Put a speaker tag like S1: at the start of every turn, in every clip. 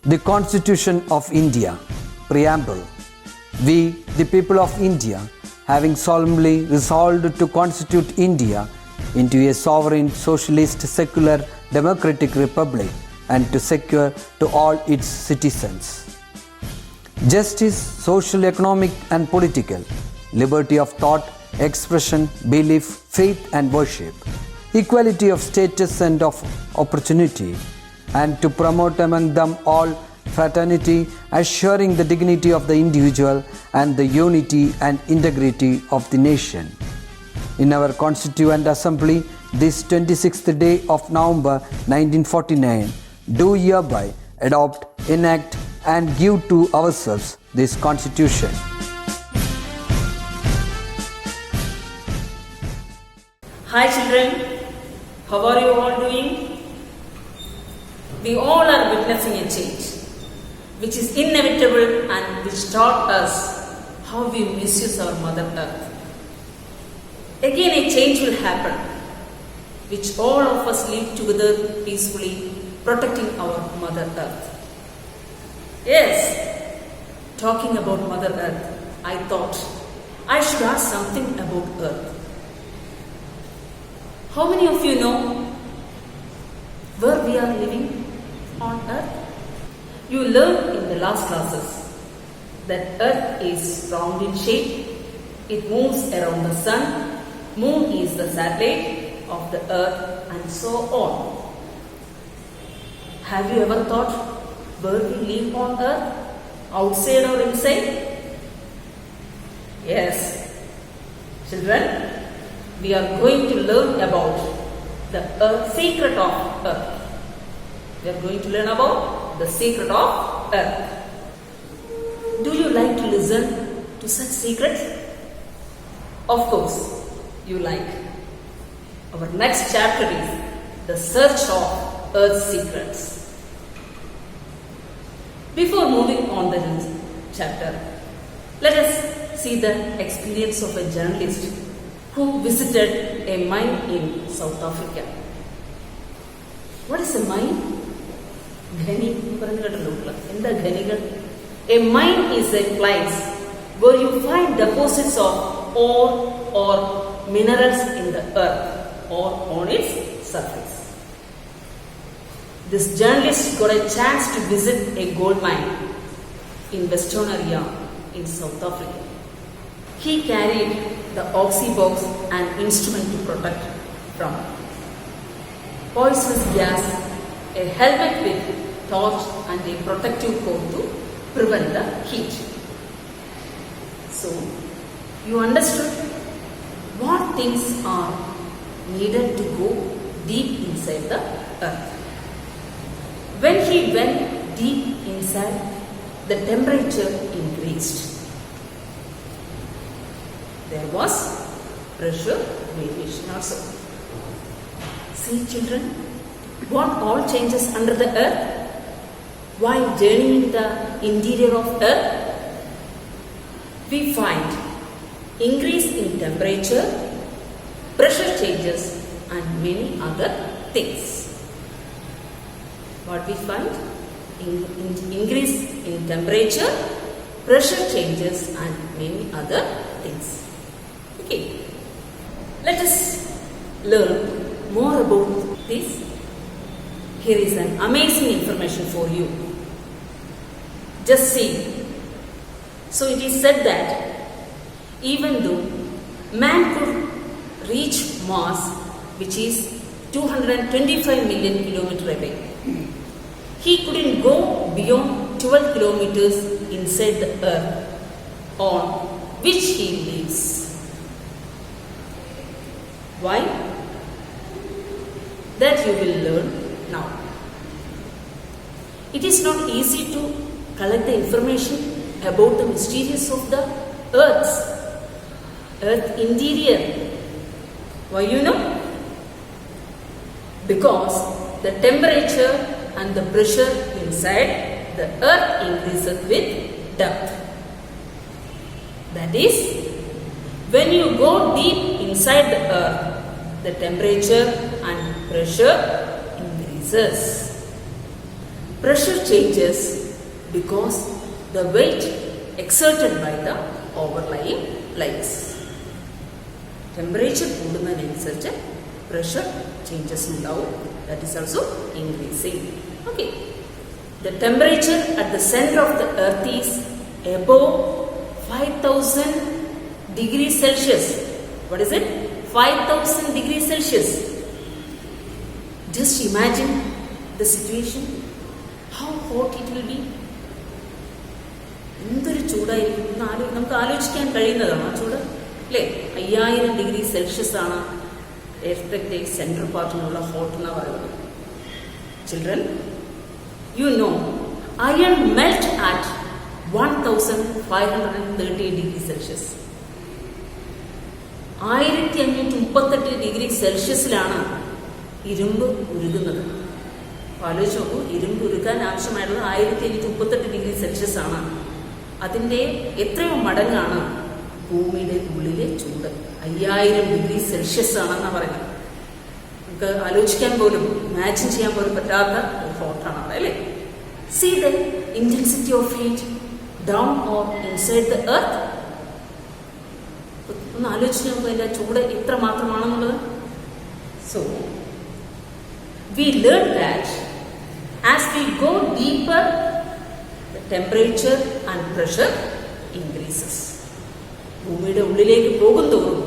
S1: The Constitution of India, Preamble. We, the people of India, having solemnly resolved to constitute India into a sovereign, socialist, secular, democratic republic and to secure to all its citizens justice, social, economic and political, liberty of thought, expression, belief, faith and worship, equality of status and of opportunity, and to promote among them all fraternity, assuring the dignity of the individual and the unity and integrity of the nation. In our Constituent Assembly, this 26th day of November 1949, do hereby adopt, enact and give to ourselves this Constitution.
S2: Hi children, how are you all doing? We all are witnessing a change which is inevitable and which taught us how we misuse our Mother Earth. Again a change will happen which all of us live together peacefully protecting our Mother Earth. Yes, talking about Mother Earth, I thought I should ask something about Earth. How many of you know where we are living on Earth? You learned in the last classes that Earth is round in shape, it moves around the sun, Moon is the satellite of the Earth and so on. Have you ever thought where we live on Earth? Outside or inside? Yes. Children, we are going to learn about the secret of Earth. We are going to learn about the secret of Earth. Do you like to listen to such secrets? Of course, you like. Our next chapter is the search of Earth's secrets. Before moving on the chapter, let us see the experience of a journalist who visited a mine in South Africa. What is a mine? A mine is a place where you find deposits of ore or minerals in the earth or on its surface. This journalist got a chance to visit a gold mine in Western area in South Africa. He carried the oxybox and instrument to protect from poisonous gas, a helmet with torch and a protective coat to prevent the heat. So, you understood what things are needed to go deep inside the earth. When he went deep inside, the temperature increased. There was pressure variation also. See children, what all changes under the earth while journeying the interior of earth? We find increase in temperature, pressure changes and many other things. What we find? Increase in temperature, pressure changes and many other things. Okay, let us learn more about this. Here is an amazing information for you. Just see. So it is said that even though man could reach Mars, which is 225 million kilometers away, he couldn't go beyond 12 kilometers inside the earth on which he lives. Why? That you will learn now. It is not easy to collect the information about the mysteries of the earth interior. Why you know? Because the temperature and the pressure inside the earth increases with depth. That is, when you go deep inside the earth, the temperature and pressure increases. pressure changes because the weight exerted by the overlying layers. Temperature കൂടുന്നതിനനുസരിച്ച് pressure changes ഉണ്ടാവും. That is also increasing. Okay. The temperature at the center of the earth is above 5000 degrees Celsius. What is it? 5000 degrees Celsius. Just imagine the situation. How hot it will be. എന്തൊരു ചൂടായിരിക്കും. നമുക്ക് ആലോചിക്കാൻ കഴിയുന്നതാണ് ആ ചൂട് അല്ലേ. 5000 degree Celsius ആണ് എർത്തിന്റെ central പാർട്ടിനുള്ള hot എന്ന് പറയുന്നത്. Children, you know iron melt at 1530 degrees Celsius. 1538 degree സെൽഷ്യസിലാണ് ഇരുമ്പ് ഉരുകുന്നത്. ആലോചിച്ച് നോക്കൂ, ഇരുമ്പ് ഉരുക്കാൻ ആവശ്യമായിട്ടുള്ളത് 1538 ഡിഗ്രി സെൽഷ്യസ് ആണ്. അതിൻ്റെ എത്രയോ മടങ്ങാണ് ഭൂമിയുടെ ഉള്ളിലെ ചൂട്. 5000 ഡിഗ്രി സെൽഷ്യസ് ആണെന്നാണ് പറയുന്നത്. നമുക്ക് ആലോചിക്കാൻ പോലും ഇമാജിൻ ചെയ്യാൻ പോലും പറ്റാത്ത ഒരു ഹോട്ടാണ് അവിടെ അല്ലേ. See the intensity of heat down or inside the earth. ഒന്ന് ആലോചിച്ച് നോക്കുക അതിൻ്റെ ചൂട് എത്ര മാത്രമാണെന്നുള്ളത്. So we learn that as we go deeper, the temperature and pressure increases. ഭൂമിയുടെ ഉള്ളിലേക്ക് പോകുന്തോറും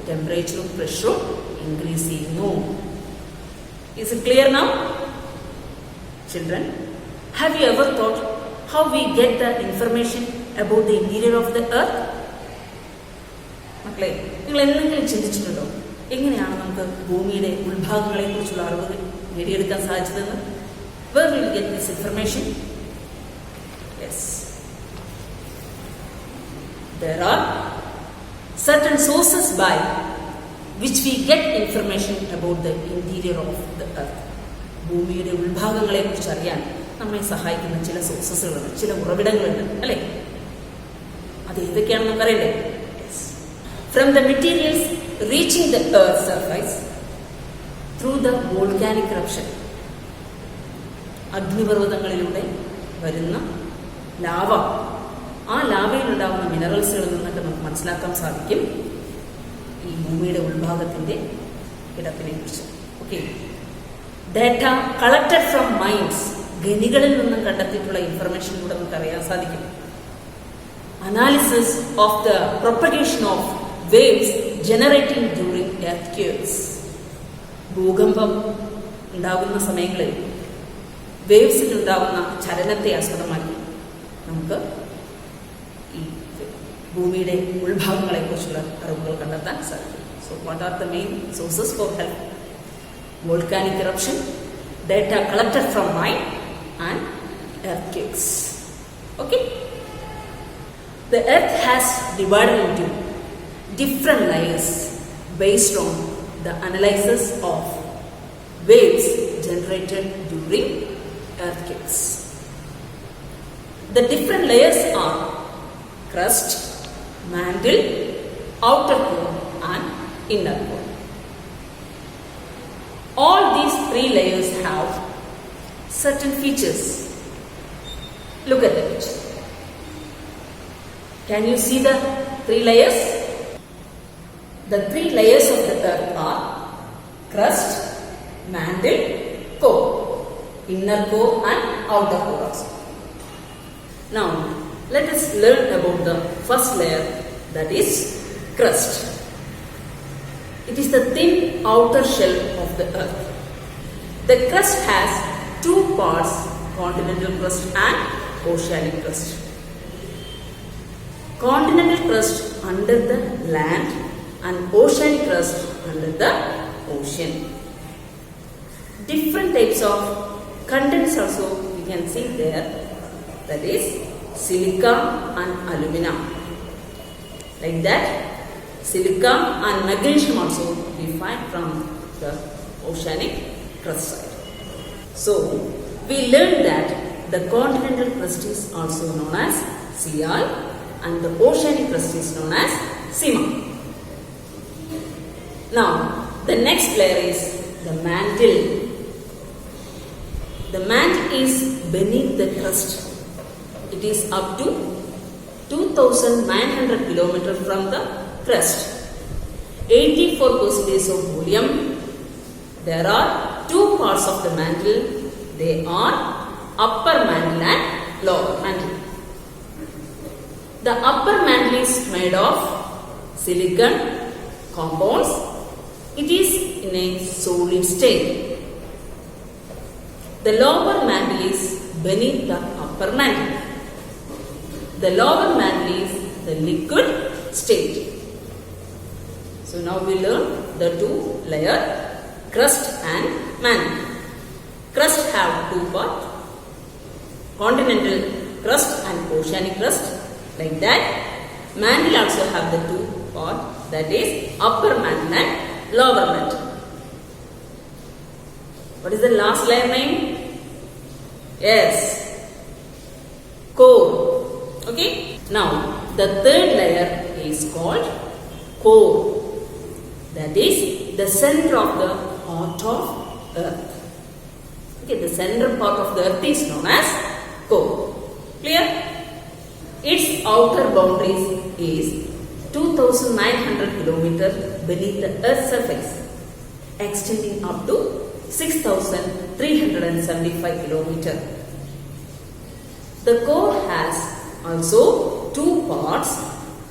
S2: ടെമ്പറേച്ചറും പ്രഷറും ഇൻക്രീസ് ചെയ്യുന്നു. Is it clear now? Children, have you ever thought how we get the information about the interior of the earth? മക്കളെ, നിങ്ങൾ എന്തെങ്കിലും ചിന്തിച്ചിട്ടുണ്ടോ എങ്ങനെയാണ് നമുക്ക് ഭൂമിയുടെ ഉൾഭാഗങ്ങളെ കുറിച്ചുള്ള അറിവ് നേടിയെടുക്കാൻ സാധിച്ചതെന്ന്? Where will we get this information? Yes. There are certain sources by which we get information about the interior of the earth. ഭൂമിയുടെ ഉൾഭാഗങ്ങളെ കുറിച്ച് അറിയാൻ നമ്മെ സഹായിക്കുന്ന ചില സോഴ്സസുകളുണ്ട്, ചില ഉറവിടങ്ങളുണ്ട് അല്ലേ. അത് ഏതൊക്കെയാണെന്ന് നമുക്കറിയണ്ടേ? From the materials reaching the earth's surface through the volcanic eruption. അഗ്നിപർവ്വതങ്ങളിലൂടെ വരുന്ന ലാവ, ആ ലാവയിലുണ്ടാകുന്ന മിനറൽസുകളിൽ നിന്നൊക്കെ നമുക്ക് മനസ്സിലാക്കാൻ സാധിക്കും ഈ ഭൂമിയുടെ ഉൾഭാഗത്തിന്റെ കിടപ്പിനെ കുറിച്ച്. Okay. Data collected from mines, ഖനികളിൽ നിന്നും കണ്ടെത്തിയിട്ടുള്ള ഇൻഫർമേഷനിലൂടെ നമുക്ക് അറിയാൻ സാധിക്കും. Analysis of the propagation of waves generating during earthquakes. ഭൂകമ്പം ഉണ്ടാകുന്ന സമയങ്ങളിൽ വേവ്സിൽ ഉണ്ടാകുന്ന ചലനത്തെ ആസ്പദമാക്കി നമുക്ക് ഈ ഭൂമിയുടെ ഉൾഭാഗങ്ങളെ കുറിച്ചുള്ള അറിവുകൾ കണ്ടെത്താൻ സാധിക്കും. So what are the main sources for help? Volcanic eruption, data collected from mine and earthquakes. Okay. The earth has divided into different layers based on the analysis of waves generated during earthquakes. The different layers are crust, mantle, outer core and inner core. All these three layers have certain features. Look at the picture. Can you see the three layers? The three layers of the earth are crust, mantle, core, inner core and outer core also. Now, let us learn about the first layer, that is crust. It is the thin outer shell of the earth. The crust has two parts, continental crust and oceanic crust. Continental crust under the land and oceanic crust under the ocean. Different types of contents also we can see there, that is silica and alumina. Like that, silica and magnesium also we find from the oceanic crust side. So we learned that the continental crust is also known as sea and the oceanic crust is known as sima. Now, the next layer is the mantle. The mantle is beneath the crust. It is up to 2,900 kilometers from the crust. 84% of volume. There are two parts of the mantle. They are upper mantle and lower mantle. The upper mantle is made of silicon compounds. It is in a solid state. The lower mantle is beneath the upper mantle. The lower mantle is the liquid state. So now we learn the two layer crust and mantle. Crust have two parts, continental crust and oceanic crust. Like that, mantle also have the two parts, that is upper mantle and lower mantle. What is the last layer name? Yes, core. Okay. Now the third layer is called core. That is the center of the heart of earth. Okay, the center part of the earth is known as core. Clear? Its outer boundaries is 2,900 kilometers beneath the earth's surface, extending up to 6,375 kilometers. The core has also two parts,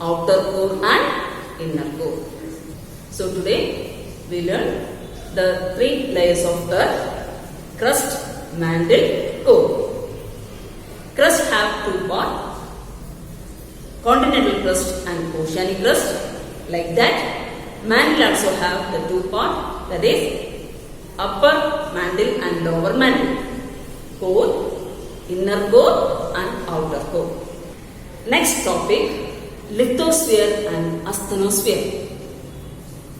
S2: outer core and inner core. So today we learn the three layers of earth: crust, mantle, core. Crust have two parts, continental crust and oceanic crust. Like that, mantle also have the two parts, that is upper mantle and lower mantle, core, inner core and outer core. Next topic, lithosphere and asthenosphere.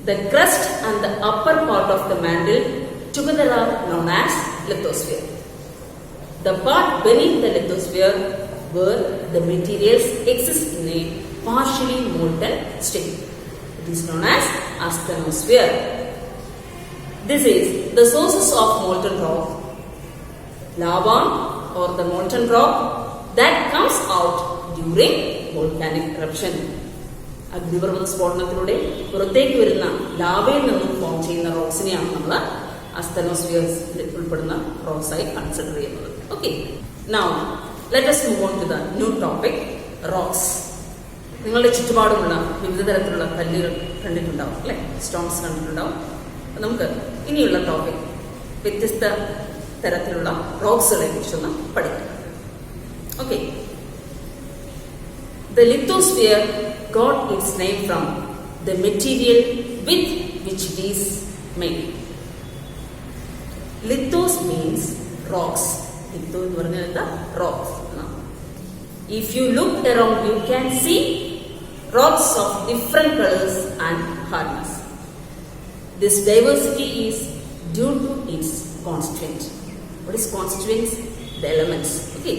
S2: The crust and the upper part of the mantle together are known as lithosphere. The part beneath the lithosphere where the materials exist in a partially molten state. It is known as asthenosphere. This is the sources of molten rock, lava or the molten rock that comes out during volcanic eruption. അഗ്നിപർവ്വത സ്ഫോടനത്തിലൂടെ പുറത്തേക്ക് വരുന്ന ലാവയിൽ നിന്നും form ചെയ്യുന്ന റോക്സിനെയാണ് നമ്മൾ അസ്തനോസ്ഫിയർസിൽ ഉൾപ്പെടുന്ന rocks ആയി consider ചെയ്യുന്നത്. Okay, now let us move on to the new topic, rocks. നിങ്ങളുടെ ചുറ്റുപാടുമുള്ള വിവിധ തരത്തിലുള്ള കല്ലുകൾ കണ്ടിട്ടുണ്ടാവും അല്ലെ, സ്റ്റോൺസ് കണ്ടിട്ടുണ്ടാവും. നമുക്ക് ഇനിയുള്ള ടോപ്പിക് വ്യത്യസ്ത തരത്തിലുള്ള റോക്സുകളെ കുറിച്ചൊന്ന് പഠിക്കാം. Okay, the lithosphere got its name from the material with which it is made. Lithos means rocks. Litho എന്ന് പറഞ്ഞാൽ എന്താ? Rocks. If you look around, you can see rocks of different colors and hardness. This diversity is due to its constituent. What is constituents? The elements. Okay.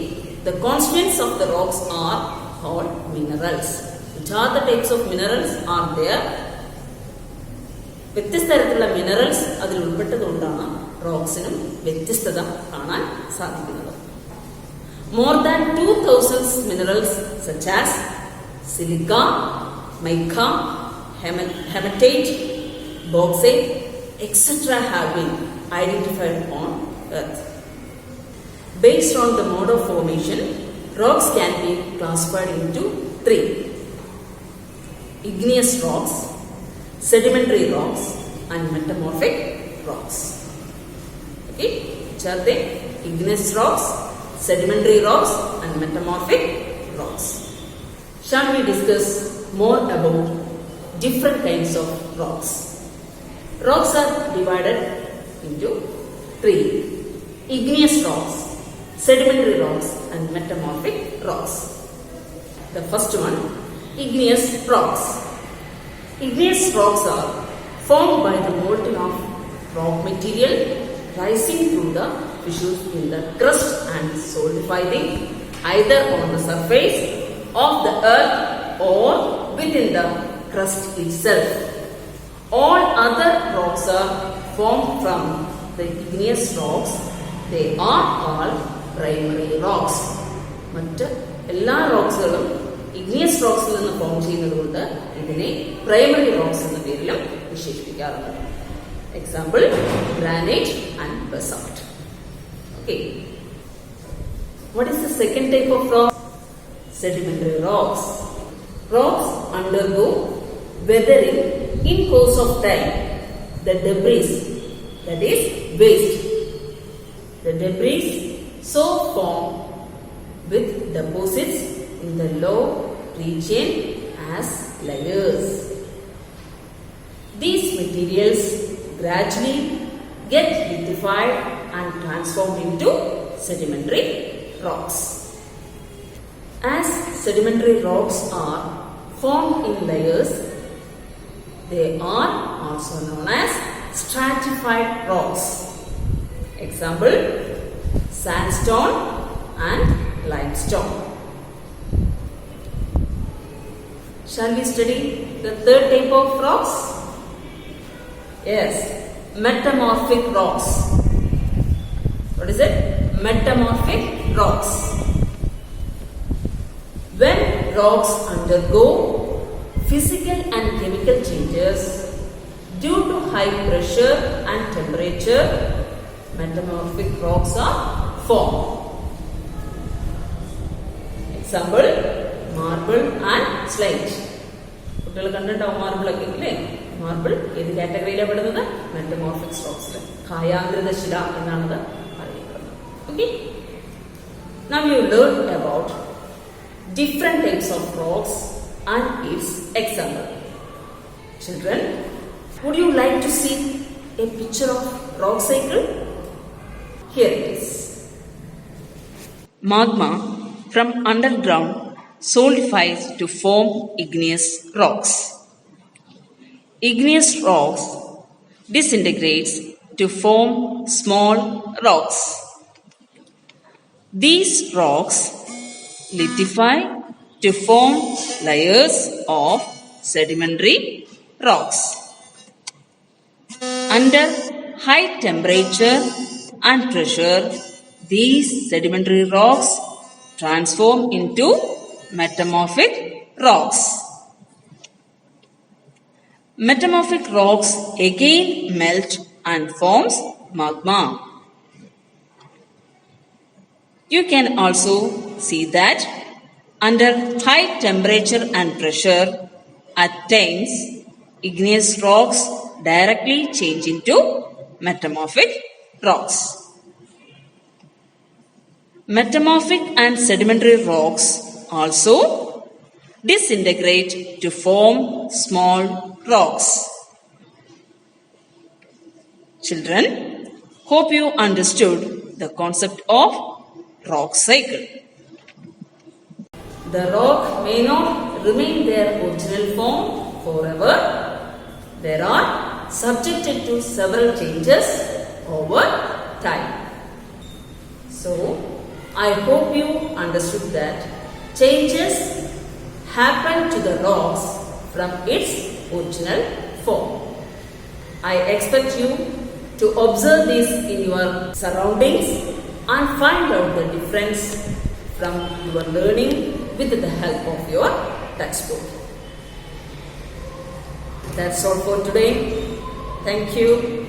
S2: The constituents of the rocks are called minerals. Which are the types of minerals are there? വ്യത്യസ്ത തരത്തിലുള്ള minerals അതിൽ ഉൾപ്പെട്ടതുകൊണ്ടാണ് റോക്സിനും വ്യത്യസ്തത കാണാൻ സാധിക്കുന്നത്. More than 2,000 minerals such as silica, mica, hematite, bauxite, etc. have been identified on Earth. Based on the mode of formation, rocks can be classified into three: igneous rocks, sedimentary rocks and metamorphic rocks. Okay, which are they? Igneous rocks, sedimentary rocks and metamorphic rocks. Shall we discuss more about different kinds of rocks? Rocks are divided into three: igneous rocks, sedimentary rocks and metamorphic rocks. The first one, igneous rocks. Igneous rocks are formed by the molten of rock material rising through the fissures in the crust and solidifying either on the surface of the earth or within the crust itself. All other rocks are formed from the igneous rocks. They are called primary rocks. മറ്റ് എല്ലാ റോക്സുകളും igneous റോക്സിൽ നിന്ന് form ചെയ്യുന്നത് കൊണ്ട് ഇതിനെ primary rocks എന്ന പേരിലും വിശേഷിപ്പിക്കാറുണ്ട്. Example granite and basalt. Okay. What is the second type of rock? Sedimentary rocks. Rocks undergo weathering in course of time. The debris, that is waste. The debris so form with deposits in the low region as layers. These materials gradually get lithified and transformed into sedimentary rocks. As sedimentary rocks are formed in layers, they are also known as stratified rocks. Example, sandstone and limestone. Shall we study the third type of rocks? Yes, metamorphic rocks. What is it? Metamorphic rocks. When rocks undergo physical and chemical changes due to high pressure and temperature, metamorphic rocks are formed. Example, marble and slate. കുട്ടികൾ കണ്ടിട്ടുണ്ടാവും marble ഒക്കെ ഇല്ലേ? Marble ഏത് കാറ്റഗറിയിലാണ് പെടുന്നത്? Metamorphic റോക്സിൽ. കായാന്തരിത ശില എന്നാണത് അറിയപ്പെടുന്നത്. Okay. Now you learned about different types of rocks and its example. Children, would you like to see a picture of rock cycle? Here it is. Magma from underground solidifies to form igneous rocks. Igneous rocks disintegrates to form small rocks. These rocks lithify to form layers of sedimentary rocks. Under high temperature and pressure, these sedimentary rocks transform into metamorphic rocks. Metamorphic rocks again melt and forms magma. You can also see that under high temperature and pressure, at times igneous rocks directly change into metamorphic rocks. Metamorphic and sedimentary rocks also disintegrate to form small rocks. Children, hope you understood the concept of rock cycle. The rock may not remain their original form forever. They are subjected to several changes over time. So, I hope you understood that changes happen to the rocks from its original form. I expect you to observe this in your surroundings and find out the difference from your learning with the help of your textbook. That's all for today. Thank you.